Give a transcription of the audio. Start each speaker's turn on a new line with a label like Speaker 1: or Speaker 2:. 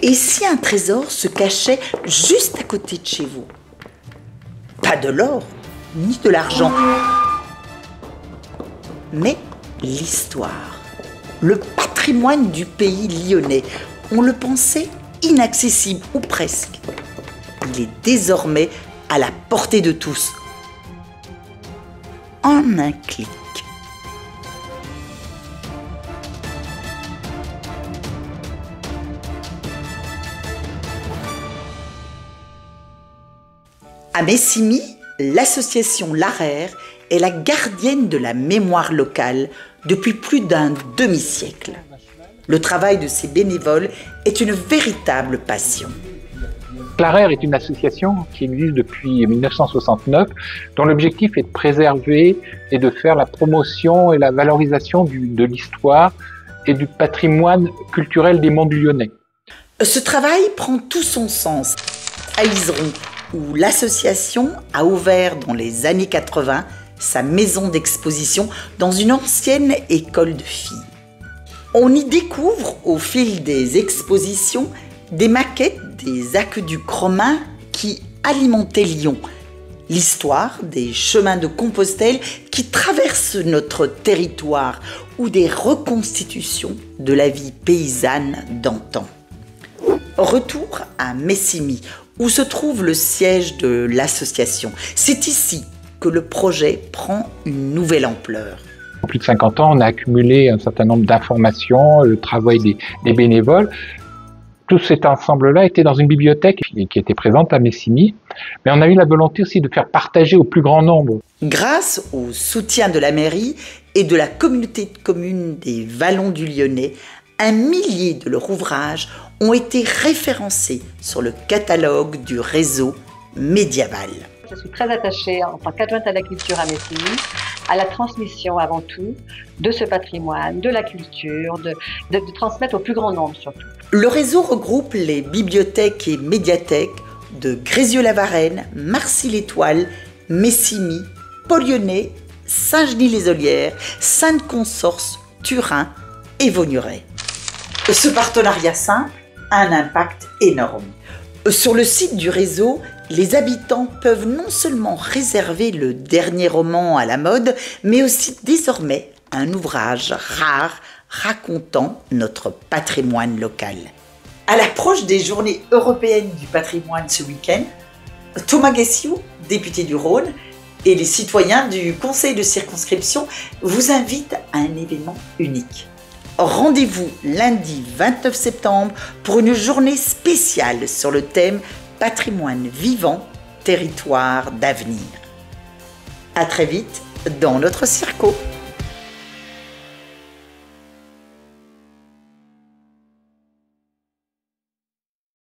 Speaker 1: Et si un trésor se cachait juste à côté de chez vous? Pas de l'or, ni de l'argent, mais l'histoire, le patrimoine du pays lyonnais. On le pensait inaccessible, ou presque. Il est désormais à la portée de tous. En un clic. À Messigny, l'association L'Araire est la gardienne de la mémoire locale depuis plus d'un demi-siècle. Le travail de ces bénévoles est une véritable passion.
Speaker 2: L'Araire est une association qui existe depuis 1969, dont l'objectif est de préserver et de faire la promotion et la valorisation de l'histoire et du patrimoine culturel des Monts du Lyonnais.
Speaker 1: Ce travail prend tout son sens. À Izeron, où l'association a ouvert dans les années 80 sa maison d'exposition dans une ancienne école de filles. On y découvre au fil des expositions des maquettes des aqueducs romains qui alimentaient Lyon, l'histoire des chemins de Compostelle qui traversent notre territoire ou des reconstitutions de la vie paysanne d'antan. Retour à Messigny, où se trouve le siège de l'association. C'est ici que le projet prend une nouvelle ampleur.
Speaker 2: En plus de 50 ans, on a accumulé un certain nombre d'informations, le travail des bénévoles. Tout cet ensemble-là était dans une bibliothèque qui était présente à Messigny, mais on a eu la volonté aussi de faire partager au plus grand nombre.
Speaker 1: Grâce au soutien de la mairie et de la communauté de communes des Vallons du Lyonnais, un millier de leurs ouvrages ont été référencés sur le catalogue du réseau médiéval.
Speaker 3: Je suis très attachée en tant qu'adjointe à la culture à Messigny, à la transmission avant tout de ce patrimoine, de la culture, de transmettre au plus grand nombre surtout.
Speaker 1: Le réseau regroupe les bibliothèques et médiathèques de Grézieux-la-Varenne, Marcy-l'Étoile, Messigny, Pau-Lyonnais, Saint-Genis-les-Olières, Sainte-Consorce, Turin et Vaugneray. Ce partenariat simple a un impact énorme. Sur le site du réseau, les habitants peuvent non seulement réserver le dernier roman à la mode, mais aussi désormais un ouvrage rare racontant notre patrimoine local. À l'approche des Journées européennes du patrimoine ce week-end, Thomas Gessiou, député du Rhône, et les citoyens du conseil de circonscription vous invitent à un événement unique. Rendez-vous lundi 29 septembre pour une journée spéciale sur le thème Patrimoine vivant, territoire d'avenir. À très vite dans notre circo.